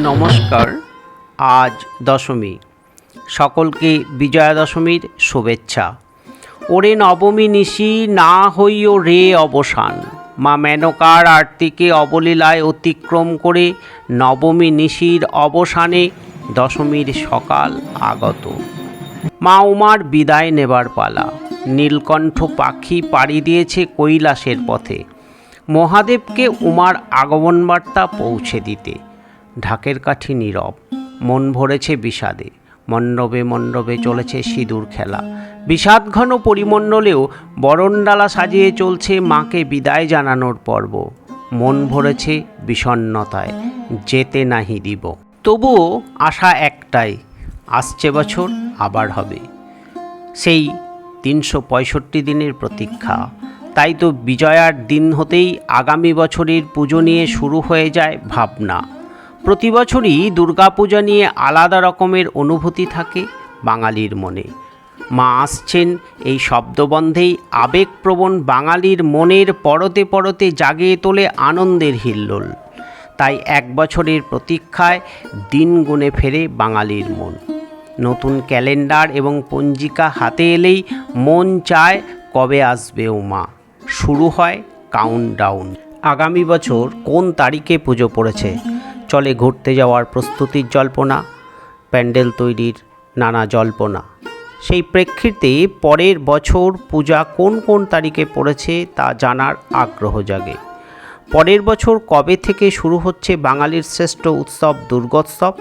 নমস্কার। আজ দশমী, সকলকে বিজয়া দশমীর শুভেচ্ছা। ওরে নবমী নিশি না হইও রে অবসান, মা মেনকার আরতিকে অবলীলায় অতিক্রম করে নবমী নিশির অবসানে দশমীর সকাল আগত। মা উমার বিদায় নেবার পালা। নীলকণ্ঠ পাখি পাড়ি দিয়েছে কৈলাসের পথে মহাদেবকে উমার আগমন বার্তা পৌঁছে দিতে। ঢাকের কাঠি নীরব, মন ভরেছে বিষাদে। মণ্ডপে মণ্ডপে চলেছে সিঁদুর খেলা। বিষাদঘন পরিমণ্ডলেও বরণডালা সাজিয়ে চলছে মাকে বিদায় জানানোর পর্ব। মন ভরেছে বিষণ্ণতায়, যেতে নাহি দিব। তবুও আশা একটাই, আসছে বছর আবার হবে। সেই ৩৬৫ দিনের প্রতীক্ষা। তাই তো বিজয়ার দিন হতেই আগামী বছরের পুজো নিয়ে শুরু হয়ে যায় ভাবনা। প্রতি বছরই দুর্গাপূজা নিয়ে আলাদা রকমের অনুভূতি থাকে বাঙালির মনে। মা আসছেন এই শব্দবন্ধেই আবেগপ্রবণ বাঙালির মনের পরতে পরতে জাগিয়ে তোলে আনন্দের হিল্লোল। তাই এক বছরের প্রতীক্ষায় দিন গুনে ফেরে বাঙালির মন। নতুন ক্যালেন্ডার এবং পঞ্জিকা হাতে এলেই মন চায় কবে আসবে মা। শুরু হয় কাউন্টডাউন। আগামী বছর কোন তারিখে পুজো পড়েছে, চলে ঘুরতে যাওয়ার প্রস্তুতির জল্পনা, প্যান্ডেল তৈরির নানা জল্পনা। সেই প্রেক্ষিতে পরের বছর পূজা কোন কোন তারিখে পড়েছে তা জানার আগ্রহ জাগে। পরের বছর কবে থেকে শুরু হচ্ছে বাঙালির শ্রেষ্ঠ উৎসব দুর্গোৎসব।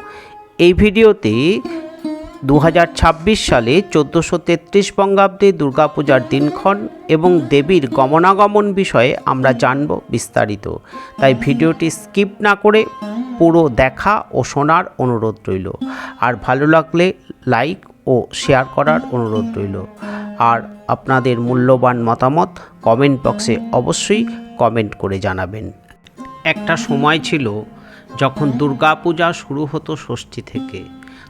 এই ভিডিওতে 2026 সালে 1433 বঙ্গাব্দে দুর্গাপূজার দিনক্ষণ এবং দেবীর গমনাগমন বিষয়ে আমরা জানব বিস্তারিত। তাই ভিডিওটি স্কিপ না করে পুরো দেখা ও শোনার অনুরোধ রইল। আর ভালো লাগলে লাইক ও শেয়ার করার অনুরোধ রইল। আর আপনাদের মূল্যবান মতামত কমেন্ট বক্সে অবশ্যই কমেন্ট করে জানাবেন। একটা সময় ছিল যখন দুর্গাপূজা শুরু হতো ষষ্ঠী থেকে।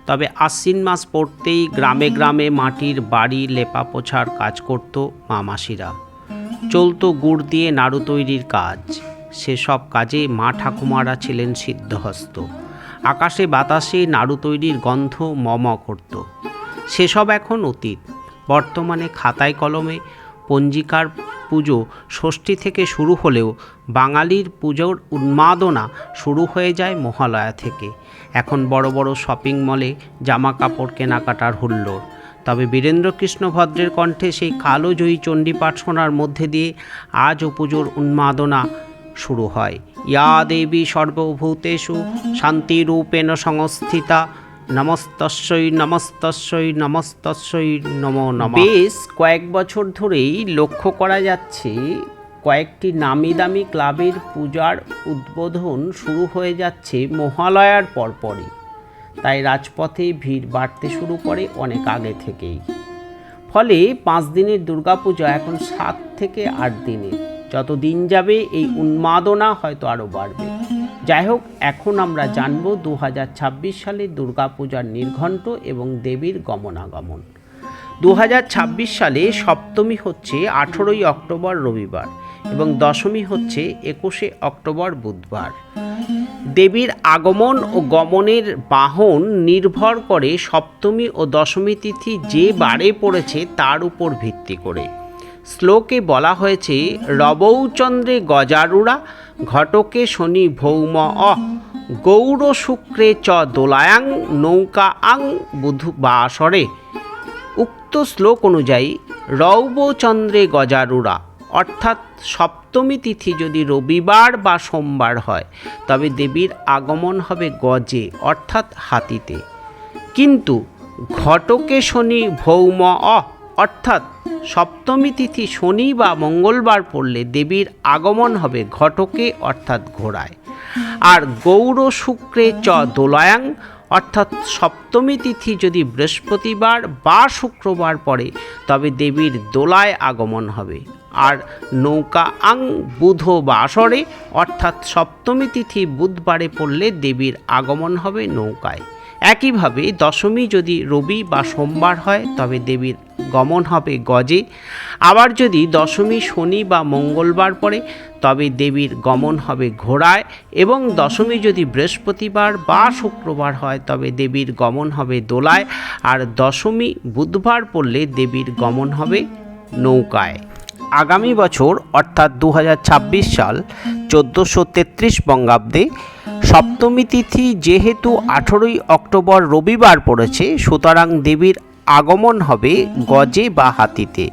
তবে আশ্বিন মাস পড়তেই গ্রামে গ্রামে মাটির বাড়ি লেপা পোছার কাজ করত মা মাসিরা। চলতো গুড় দিয়ে নাড়ু তৈরির কাজ। সেসব কাজে মা ঠাকুমারা ছিলেন সিদ্ধহস্ত। আকাশে বাতাসে নাড়ু তৈরির গন্ধ মম করত। সেসব এখন অতীত। বর্তমানে খাতায় কলমে পঞ্জিকার পুজো ষষ্ঠী থেকে শুরু হলেও বাঙালির পুজোর উন্মাদনা শুরু হয়ে যায় মহালয়া থেকে। এখন বড় বড় শপিং মলে জামা কাপড় কেনাকাটার হুল্লোড়। তবে বীরেন্দ্রকৃষ্ণ ভদ্রের কণ্ঠে সেই কালোজয়ী চণ্ডীপাঠ শোনার মধ্যে দিয়ে আজও পুজোর উন্মাদনা শুরু হয়। ইয়া দেবী সর্বভূতেষু শান্তিরূপেণ সংস্থিতা নমস্তস্যৈ নমস্তস্যৈ নমস্তস্যৈ নমো নমঃ। বেশ কয়েক বছর ধরেই লক্ষ্য করা যাচ্ছে কয়েকটি নামি দামি ক্লাবের পূজার উদ্বোধন শুরু হয়ে যাচ্ছে মহালয়ার পরপরই। তাই রাজপথে ভিড় বাড়তে শুরু করে অনেক আগে থেকেই। ফলে 5 দিনের দুর্গাপূজা এখন 7 থেকে 8 দিনের। যত দিন যাবে এই উন্মাদনা হয়তো আরও বাড়বে। যাই হোক, এখন আমরা জানব 2026 সালের দুর্গাপূজার নির্ঘণ্ট এবং দেবীর গমনাগমন। 2026 সালে সপ্তমী হচ্ছে 18ই অক্টোবর রবিবার এবং দশমী হচ্ছে 21শে অক্টোবর বুধবার। দেবীর আগমন ও গমনের বাহন নির্ভর করে সপ্তমী ও দশমী তিথি যে বারে পড়েছে তার উপর ভিত্তি করে। শ্লোকে বলা হয়েছে রবৌচন্দ্রে গজারুড়া ঘটকে শনি ভৌম গৌর শুক্রে চ দোলায়াং নৌকা আং বুধবাসরে। উক্ত শ্লোক অনুযায়ী রৌবচন্দ্রে গজারুড়া অর্থাৎ সপ্তমী তিথি যদি রবিবার বা সোমবার হয় তবে দেবীর আগমন হবে গজে অর্থাৎ হাতিতে। কিন্তু ঘটকে শনি ভৌম অর্থাৎ সপ্তমী তিথি শনি বা মঙ্গলবার পড়লে দেবীর আগমন হবে ঘটকে অর্থাৎ ঘোড়ায়। আর গৌর শুক্রে চ দোলায়াং অর্থাৎ সপ্তমী তিথি যদি বৃহস্পতিবার বা শুক্রবার পড়ে তবে দেবীর দোলায় আগমন হবে। আর নৌকা আং বুধ বাসরে অর্থাৎ সপ্তমী তিথি বুধবারে পড়লে দেবীর আগমন হবে নৌকায়। একইভাবে দশমী যদি রবি বা সোমবার হয় তবে দেবীর গমন হবে গজে। আবার যদি দশমী শনি বা মঙ্গলবার পড়ে তবে দেবীর গমন হবে ঘোড়ায়, এবং দশমী যদি বৃহস্পতিবার বা শুক্রবার হয় তবে দেবীর গমন হবে দোলায়, আর দশমী বুধবার পড়লে দেবীর গমন হবে নৌকায়। আগামী বছর অর্থাৎ 2026 সাল 1433 বঙ্গাব্দে সপ্তমী তিথি যেহেতু 18ই অক্টোবর রবিবার পড়েছে, সুতরাং দেবীর আগমন হবে গজে বা হাতিতে।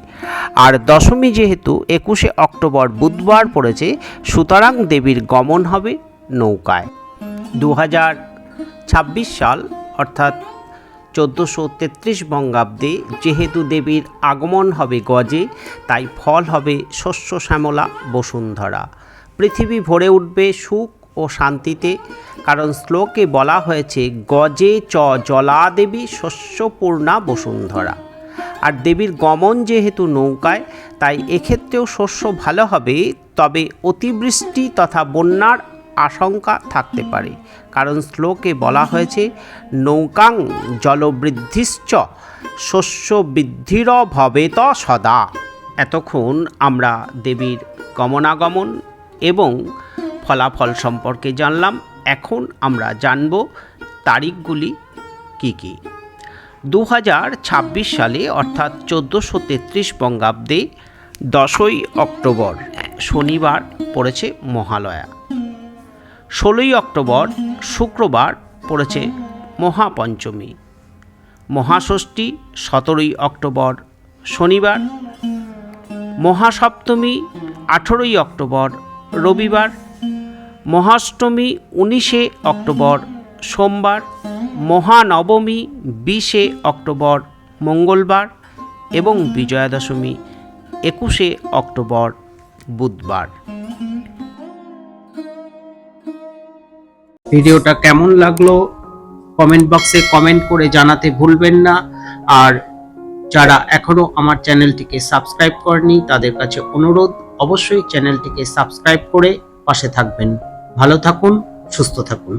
আর দশমী যেহেতু 21শে অক্টোবর বুধবার পড়েছে, সুতরাং দেবীর গমন হবে নৌকায়। 2026 সাল অর্থাৎ 1433 বঙ্গাব্দে যেহেতু দেবীর আগমন হবে গজে, তাই ফল হবে শস্য শ্যামলা বসুন্ধরা। পৃথিবী ভরে উঠবে সুখ ও শান্তিতে, কারণ শ্লোকে বলা হয়েছে গজে চ জলা দেবী শস্যপূর্ণা বসুন্ধরা। আর দেবীর গমন যেহেতু নৌকায়, তাই এক্ষেত্রেও শস্য ভালো হবে, তবে অতিবৃষ্টি তথা বন্যার আশঙ্কা থাকতে পারে, কারণ শ্লোকে বলা হয়েছে নৌকাং জলবৃদ্ধিশ্চ শস্য বৃদ্ধির ভবেত সদা। এতক্ষণ আমরা দেবীর গমনাগমন এবং ফলাফল সম্পর্কে জানলাম। এখন আমরা জানব তারিখগুলি কি কি। 2026 সালে অর্থাৎ 1433 বঙ্গাব্দে 10ই অক্টোবর শনিবার পড়েছে মহালয়া। 16ই অক্টোবর শুক্রবার পড়েছে মহাপঞ্চমী। মহাষষ্ঠী 17ই অক্টোবর শনিবার। মহাসপ্তমী 18ই অক্টোবর রবিবার। মহাষ্টমী 19শে অক্টোবর সোমবার। মহানবমী 20শে অক্টোবর মঙ্গলবার এবং বিজয়া দশমী 21শে অক্টোবর বুধবার। ভিডিওটা কেমন লাগলো কমেন্ট বক্সে কমেন্ট করে জানাতে ভুলবেন না। আর যারা এখনো আমার চ্যানেলটিকে সাবস্ক্রাইব করেনি তাদের কাছে অনুরোধ, অবশ্যই চ্যানেলটিকে সাবস্ক্রাইব করে পাশে থাকবেন। ভালো থাকুন, সুস্থ থাকুন।